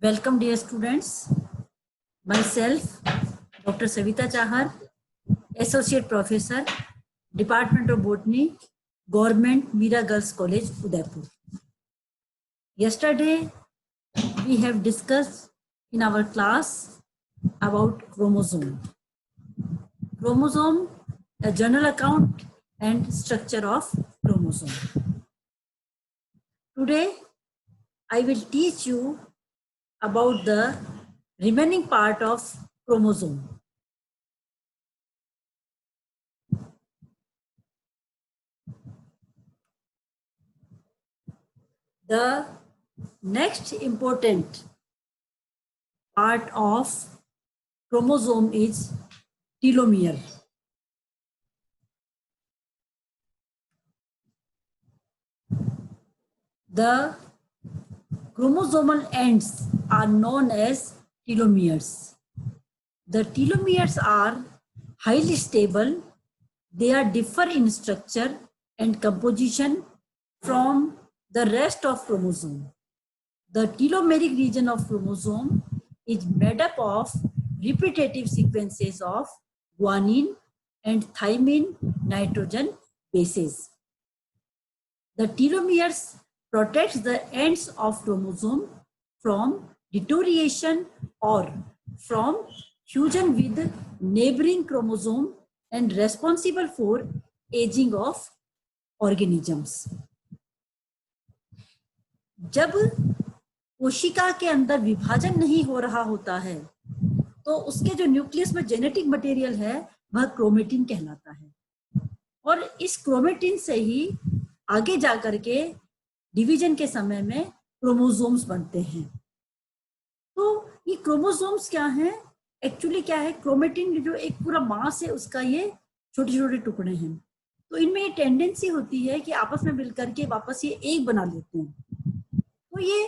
Welcome, dear students. Myself, Dr. Savita Chahar, Associate Professor, Department of Botany, Government Mira Girls College, Udaipur. Yesterday, we have discussed in our class about chromosome. Chromosome, a general account and structure of chromosome. Today, I will teach you about the remaining part of chromosome. The next important part of chromosome is telomere. The chromosomal ends are known as telomeres. The telomeres are highly stable. They are differ in structure and composition from the rest of chromosome. The telomeric region of chromosome is made up of repetitive sequences of guanine and thymine nitrogen bases. The telomeres protects the ends of chromosome from deterioration or from fusion with neighboring chromosome and responsible for aging of organisms. जब कोशिका के अंदर विभाजन नहीं हो रहा होता है तो उसके जो न्यूक्लियस में जेनेटिक मटेरियल है वह क्रोमेटिन कहलाता है और इस क्रोमेटिन से ही आगे जाकर के डिवीजन के समय में क्रोमोसोम्स बनते हैं। तो ये क्रोमोसोम्स क्या हैं? एक्चुअली क्या है, क्रोमेटिन जो एक पूरा मास है उसका ये छोटे छोटे टुकड़े हैं। तो इनमें ये टेंडेंसी होती है कि आपस में मिलकर के वापस ये एक बना लेते हैं। तो ये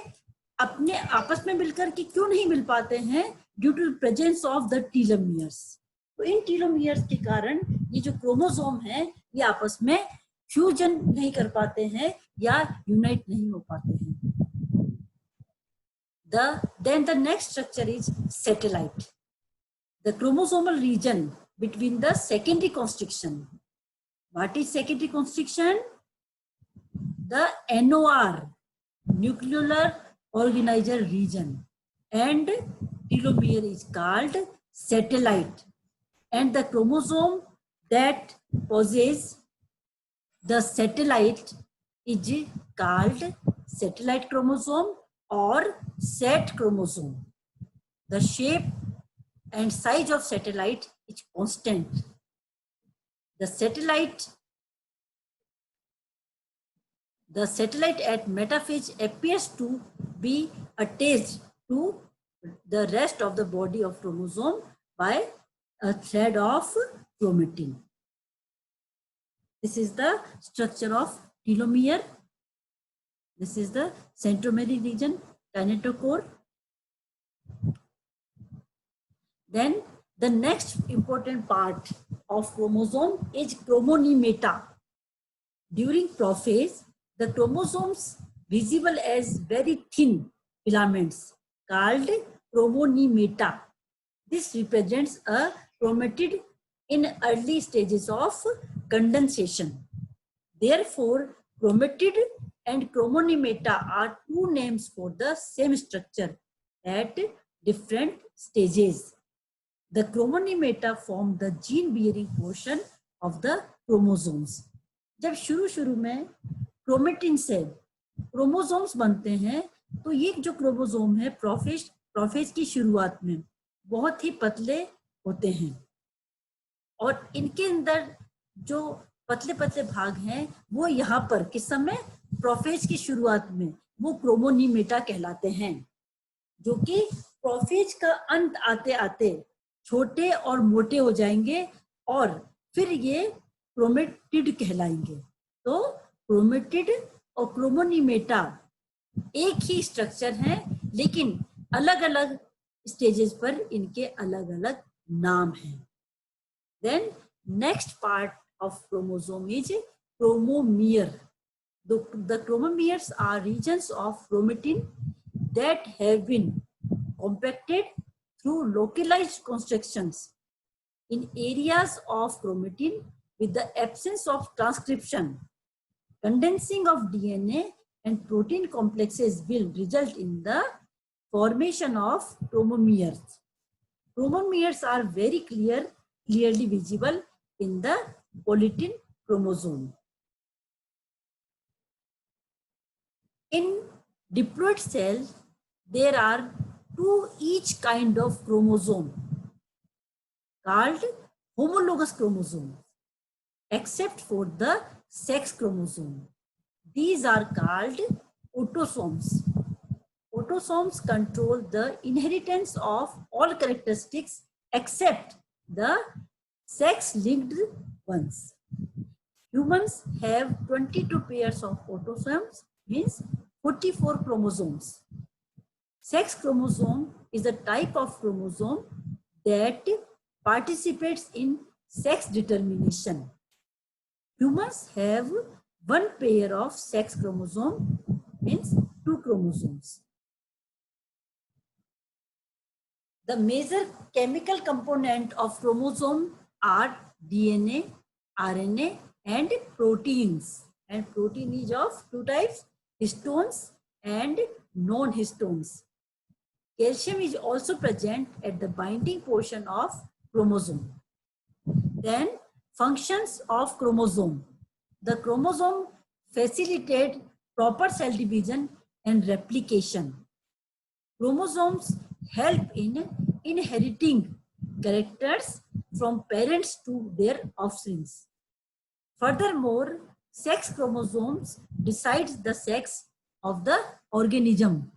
अपने आपस में मिलकर के क्यों नहीं मिल पाते हैं? Due to presence of the telomeres. तो इन टीलोमियर्स के कारण ये जो क्रोमोसोम है ये आपस में फ्यूजन नहीं कर पाते हैं या यूनाइट नहीं हो पाते हैं। Then the next structure is satellite. The chromosomal region between the secondary constriction. What is secondary constriction? The NOR, nuclear organizer region, and telomere is called satellite, and the chromosome that possesses the satellite is called satellite chromosome or set chromosome. The shape and size of satellite is constant. The satellite at metaphase appears to be attached to the rest of the body of chromosome by a thread of chromatin. This is the structure of telomere. This is the centromeric region, kinetochore. Then the next important part of chromosome is chromonymata. During prophase, the chromosomes visible as very thin filaments called chromonymata. This represents a chromatid in early stages of condensation. Therefore, chromatid and chromonymata are two names for the same structure at different stages. The chromonymata form the gene-bearing portion of the chromosomes. जब शुरू में chromatin से chromosomes बनते हैं तो ये जो chromosome है प्रोफेज की शुरुआत में बहुत ही पतले होते हैं और इनके अंदर जो पतले पतले भाग हैं वो यहाँ पर किस समय प्रोफेज की शुरुआत में वो क्रोमोनीमेटा कहलाते हैं, जो कि प्रोफेज का अंत आते आते छोटे और मोटे हो जाएंगे और फिर ये क्रोमेटिड कहलाएंगे। तो क्रोमेटिड और क्रोमोनीमेटा एक ही स्ट्रक्चर है लेकिन अलग अलग स्टेजेस पर इनके अलग अलग नाम हैं। Then next part of chromosome is chromomere. The chromomeres are regions of chromatin that have been compacted through localized constructions in areas of chromatin with the absence of transcription. Condensing of DNA and protein complexes will result in the formation of chromomeres. Chromomeres are very clearly visible in the collagen chromosome. In diploid cells, there are two each kind of chromosome called homologous chromosomes, except for the sex chromosome. These are called autosomes. Autosomes control the inheritance of all characteristics except the sex-linked ones. Humans have 22 pairs of autosomes, means 44 chromosomes. Sex chromosome is a type of chromosome that participates in sex determination. Humans have one pair of sex chromosome, means 2 chromosomes. The major chemical component of chromosome are DNA, RNA, and proteins. And protein is of two types, histones and non-histones. Calcium is also present at the binding portion of chromosome. Then functions of chromosome. The chromosome facilitate proper cell division and replication. Chromosomes help in inheriting characters from parents to their offspring. Furthermore, sex chromosomes decides the sex of the organism.